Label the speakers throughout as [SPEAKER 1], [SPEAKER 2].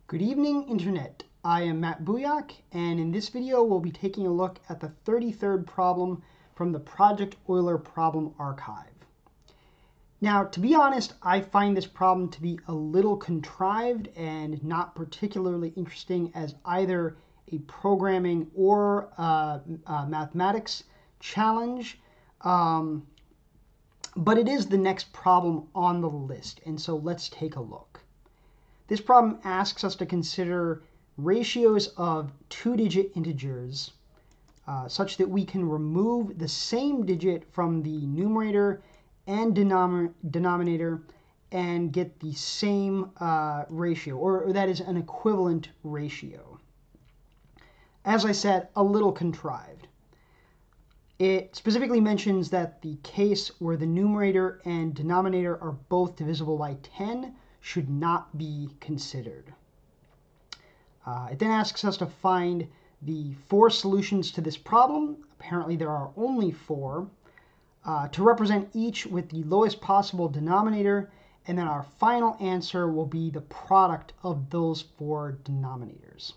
[SPEAKER 1] Good evening, Internet. I am Matt Buyak, and in this video we'll be taking a look at the 33rd problem from the Project Euler problem archive. Now, to be honest, I find this problem to be a little contrived and not particularly interesting as either a programming or mathematics challenge, but it is the next problem on the list, and so let's take a look. This problem asks us to consider ratios of two-digit integers such that we can remove the same digit from the numerator and denominator and get the same ratio, or that is an equivalent ratio. As I said, a little contrived. It specifically mentions that the case where the numerator and denominator are both divisible by 10 should not be considered. It then asks us to find the 4 solutions to this problem. Apparently there are only 4, to represent each with the lowest possible denominator, and then our final answer will be the product of those 4 denominators.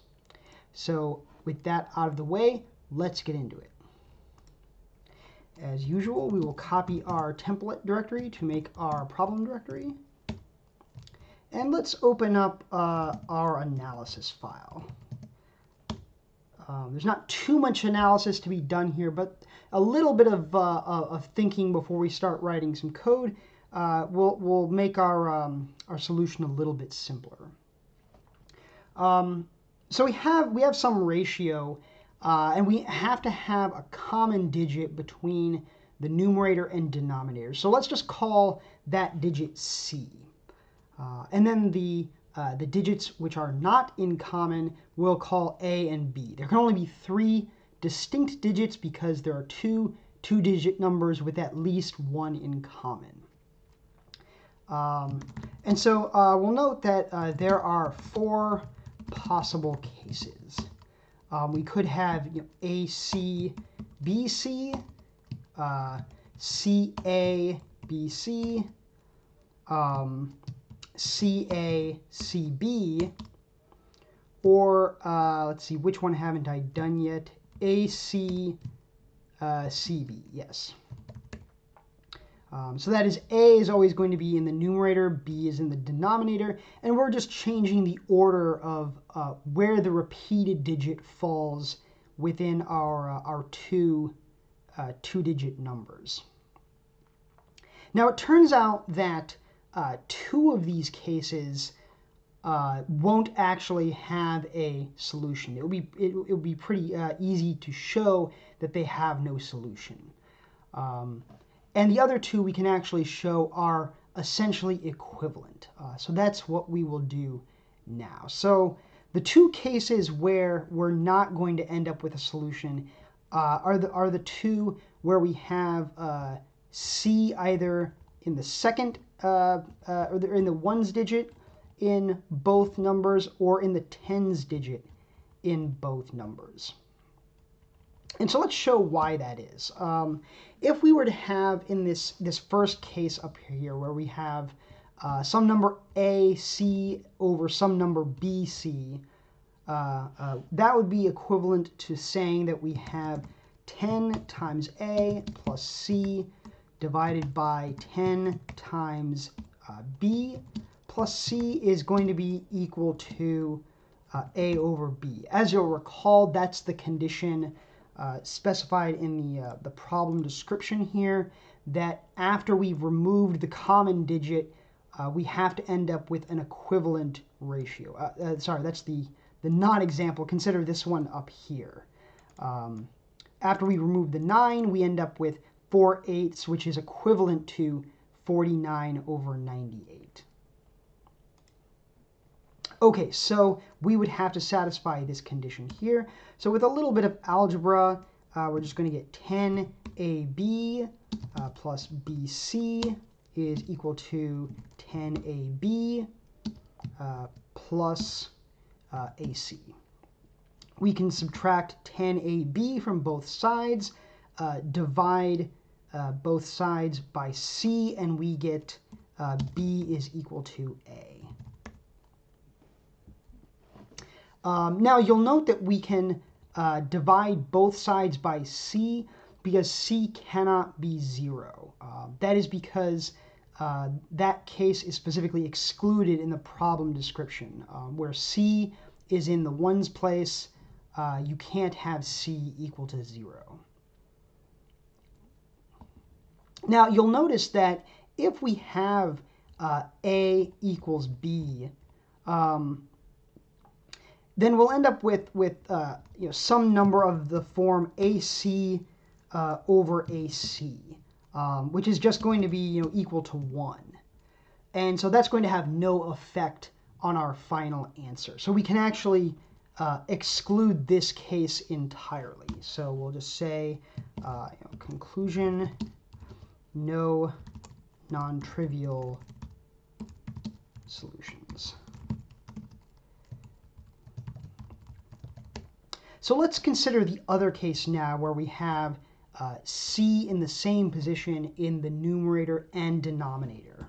[SPEAKER 1] So with that out of the way, let's get into it. As usual, we will copy our template directory to make our problem directory. And let's open up our analysis file. There's not too much analysis to be done here, but a little bit of thinking before we start writing some code will make our solution a little bit simpler. So we have some ratio, and we have to have a common digit between the numerator and denominator. So let's just call that digit C. And then the digits which are not in common we'll call A and B. There can only be 3 distinct digits because there are two-digit numbers with at least 1 in common. And so we'll note that there are 4 possible cases. We could have AC, BC, CA, BC, CA, CB, or let's see, which one haven't I done yet? AC, CB, yes. So that is A is always going to be in the numerator, B is in the denominator, and we're just changing the order of where the repeated digit falls within our two-digit numbers. Now it turns out that 2 of these cases won't actually have a solution. It will be pretty easy to show that they have no solution. And the other 2 we can actually show are essentially equivalent. So that's what we will do now. So the 2 cases where we're not going to end up with a solution are the 2 where we have C either in the second or in the ones digit in both numbers, or in the tens digit in both numbers. And so let's show why that is. If we were to have in this first case up here where we have some number AC over some number BC, that would be equivalent to saying that we have 10 times A plus C divided by 10 times B plus C is going to be equal to A over B. As you'll recall, that's the condition specified in the problem description here, that after we've removed the common digit, we have to end up with an equivalent ratio. Sorry, that's the non-example. Consider this one up here. After we remove the 9, we end up with 4/8, which is equivalent to 49 over 98. Okay, so we would have to satisfy this condition here. So with a little bit of algebra, we're just going to get 10AB plus BC is equal to 10AB plus AC. We can subtract 10AB from both sides, divide both sides by C, and we get B is equal to A. Now you'll note that we can divide both sides by c because c cannot be 0. That is because that case is specifically excluded in the problem description. Where c is in the ones place, you can't have c equal to 0. Now you'll notice that if we have a equals b, then we'll end up with some number of the form AC over AC, which is just going to be equal to 1. And so that's going to have no effect on our final answer. So we can actually exclude this case entirely. So we'll just say conclusion, no non-trivial solutions. So let's consider the other case now where we have c in the same position in the numerator and denominator.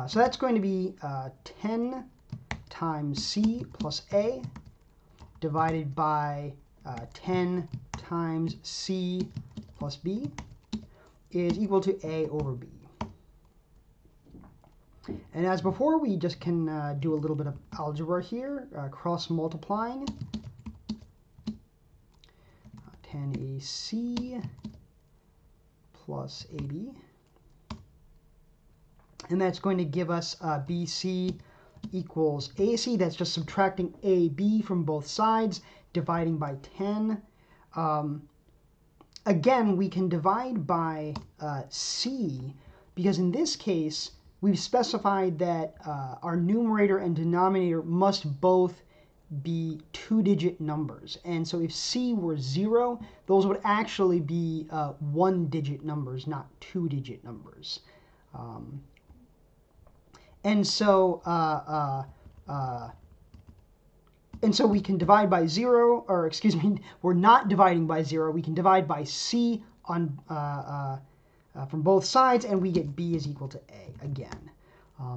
[SPEAKER 1] So that's going to be 10 times c plus a divided by 10 times c plus b is equal to a over b. And as before, we just can do a little bit of algebra here, cross multiplying. 10ac plus ab. And that's going to give us bc equals ac. That's just subtracting ab from both sides, dividing by 10. Again, we can divide by c, because in this case, we've specified that our numerator and denominator must both be 2-digit numbers. And so if c were 0, those would actually be 1-digit numbers, not 2-digit numbers. And so we can divide by 0, or excuse me, we're not dividing by 0. We can divide by c on from both sides, and we get b is equal to a again.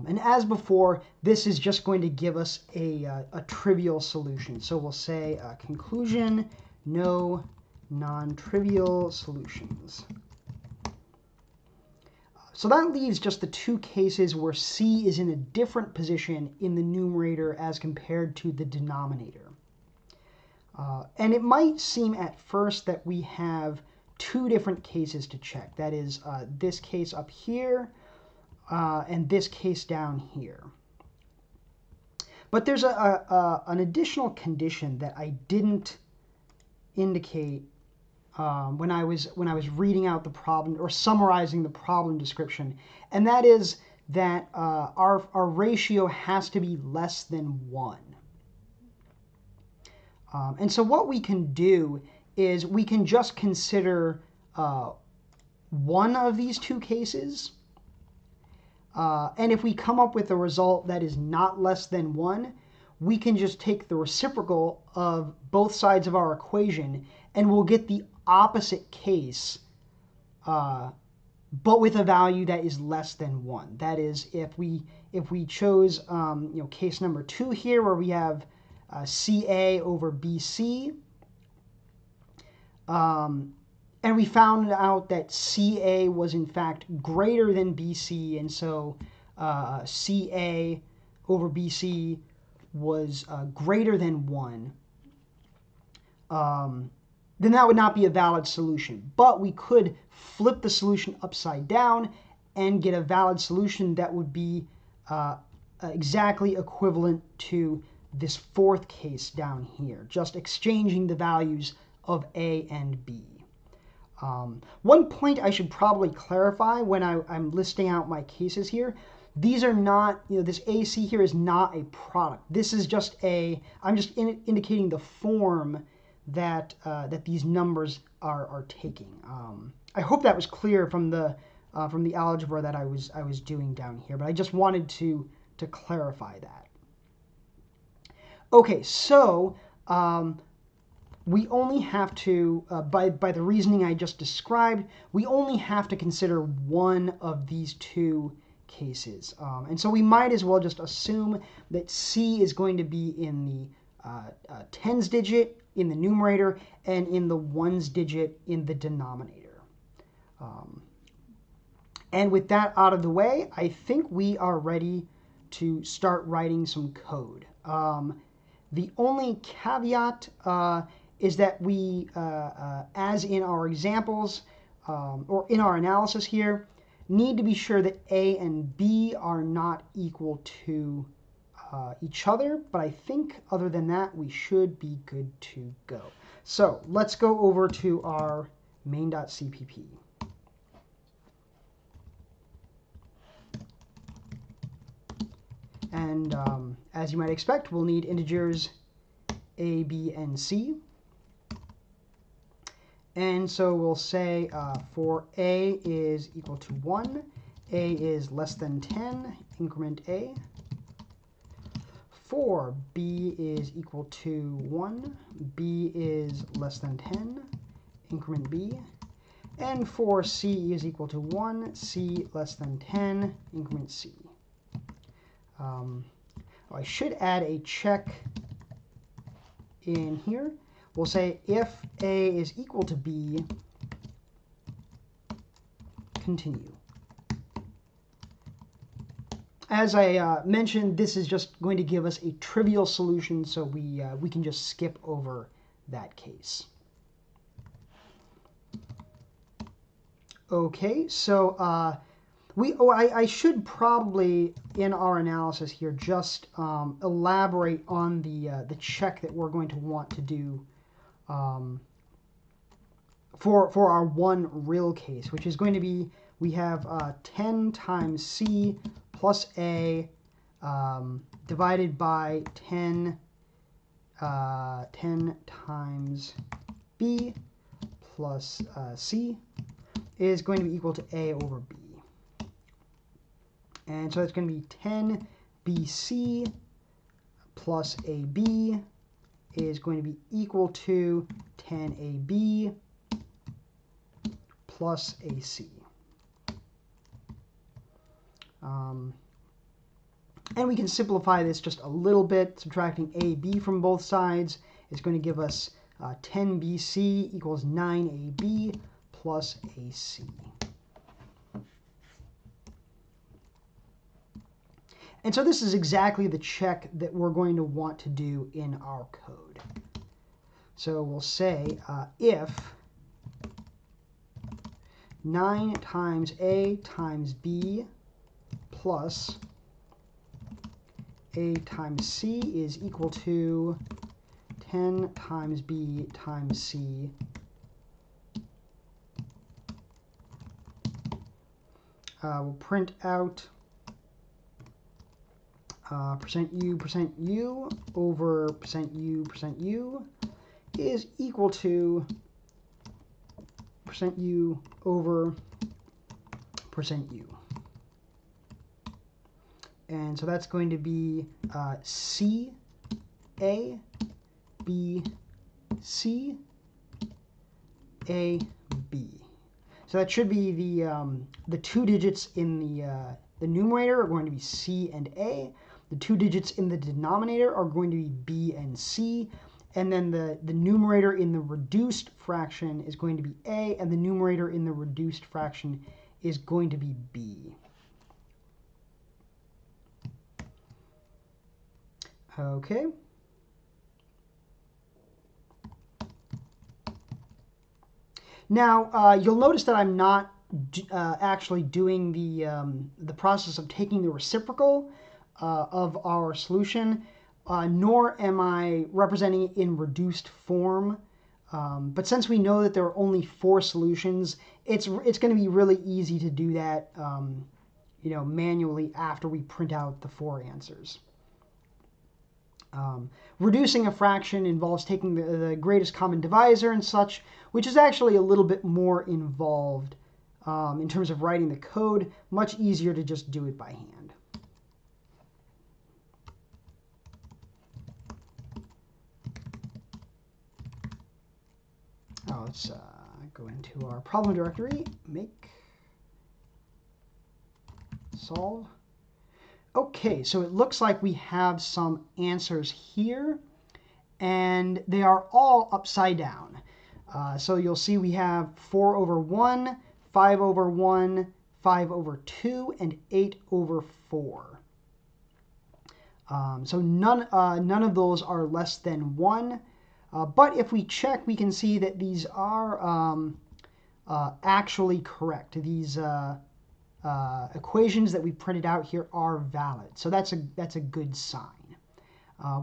[SPEAKER 1] And as before, this is just going to give us a trivial solution. So we'll say conclusion, no non-trivial solutions. So that leaves just the two cases where c is in a different position in the numerator as compared to the denominator. And it might seem at first that we have two different cases to check. That is this case up here and this case down here. But there's an additional condition that I didn't indicate when I was reading out the problem or summarizing the problem description, and that is that our ratio has to be less than 1. And so what we can do is we can just consider one of these two cases, and if we come up with a result that is not less than 1, we can just take the reciprocal of both sides of our equation, and we'll get the opposite case, but with a value that is less than 1. That is, if we chose case number 2 here, where we have CA over BC, and we found out that CA was in fact greater than BC, and so CA over BC was greater than 1, then that would not be a valid solution. But we could flip the solution upside down and get a valid solution that would be exactly equivalent to this fourth case down here, just exchanging the values of A and B. One point I should probably clarify when I'm listing out my cases here: these are not, this AC here is not a product. This is just I'm just indicating the form that these numbers are taking. I hope that was clear from the algebra that I was doing down here, but I just wanted to clarify that. Okay, so we only have to, by the reasoning I just described, we only have to consider one of these two cases. And so we might as well just assume that C is going to be in the tens digit in the numerator and in the ones digit in the denominator. And with that out of the way, I think we are ready to start writing some code. The only caveat is that we, as in our examples, or in our analysis here, need to be sure that A and B are not equal to each other. But I think other than that, we should be good to go. So let's go over to our main.cpp. And as you might expect, we'll need integers a, b, and c. And so we'll say for a is equal to 1, a is less than 10, increment a. For b is equal to 1, b is less than 10, increment b. And for c is equal to 1, c less than 10, increment c. I should add a check in here. We'll say if a is equal to b, continue. As I mentioned, this is just going to give us a trivial solution, so we can just skip over that case. Okay, so I should probably, in our analysis here, just elaborate on the check that we're going to want to do for our one real case, which is going to be, we have 10 times c plus a divided by 10 times b plus c is going to be equal to a over b. And so it's going to be 10 bc plus ab is going to be equal to 10 ab plus ac. And we can simplify this just a little bit. Subtracting ab from both sides is going to give us 10 bc equals 9 ab plus ac. And so this is exactly the check that we're going to want to do in our code. So we'll say if 9 times a times b plus a times c is equal to 10 times b times c we'll print out %u over %u is equal to %u over %u. And so that's going to be C, A, B, C, A, B. So that should be the two digits in the numerator are going to be C and A. The two digits in the denominator are going to be B and C. And then the numerator in the reduced fraction is going to be A, and the numerator in the reduced fraction is going to be B. Okay. Now, you'll notice that I'm not actually doing the process of taking the reciprocal of our solution, nor am I representing it in reduced form. But since we know that there are only 4 solutions, it's going to be really easy to do that manually after we print out the 4 answers. Reducing a fraction involves taking the greatest common divisor and such, which is actually a little bit more involved in terms of writing the code. Much easier to just do it by hand. Let's go into our problem directory, make solve. Okay, so it looks like we have some answers here, and they are all upside down. So you'll see we have 4 over 1, 5 over 1, 5 over 2, and 8 over 4. So none of those are less than 1. But if we check, we can see that these are actually correct. These equations that we printed out here are valid. So that's a good sign.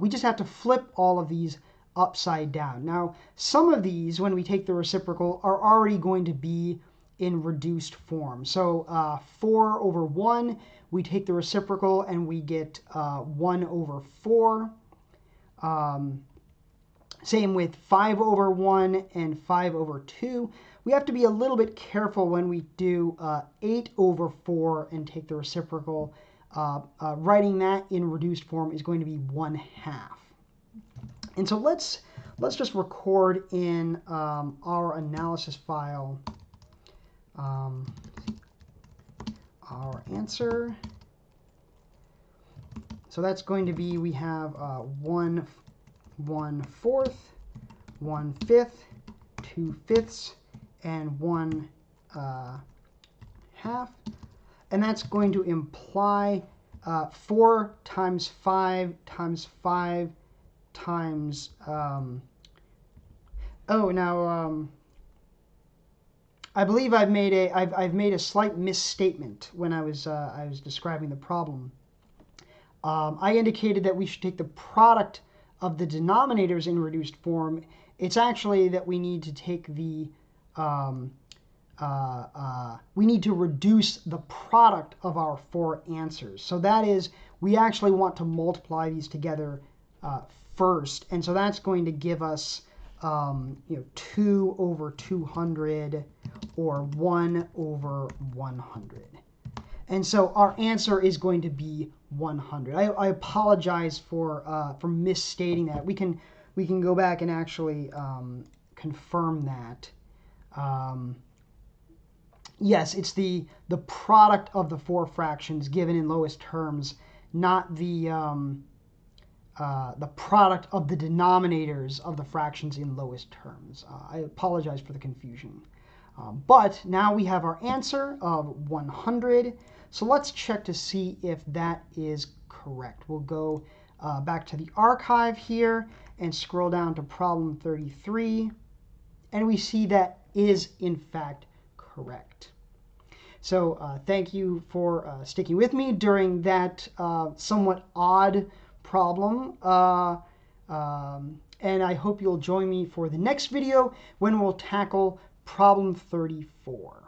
[SPEAKER 1] We just have to flip all of these upside down. Now, some of these, when we take the reciprocal, are already going to be in reduced form. So 4 over 1, we take the reciprocal and we get 1 over 4. Same with 5 over 1 and 5 over 2. We have to be a little bit careful when we do 8 over 4 and take the reciprocal. Writing that in reduced form is going to be 1/2. And so let's just record in our analysis file our answer. So that's going to be, we have 1/4, 1/5, 2/5, and 1/2. And that's going to imply 4 times 5 times 5 times, I believe I've made a slight misstatement when I was describing the problem. I indicated that we should take the product of the denominators in reduced form. It's actually that we need to take the we need to reduce the product of our 4 answers. So that is, we actually want to multiply these together first, and so that's going to give us 2 over 200 or 1 over 100. And so our answer is going to be 100. I apologize for misstating that. We can go back and actually confirm that. Yes, it's the product of the 4 fractions given in lowest terms, not the product of the denominators of the fractions in lowest terms. I apologize for the confusion. But now we have our answer of 100. So let's check to see if that is correct. We'll go back to the archive here and scroll down to problem 33. And we see that is, in fact, correct. So thank you for sticking with me during that somewhat odd problem. And I hope you'll join me for the next video when we'll tackle problem 34.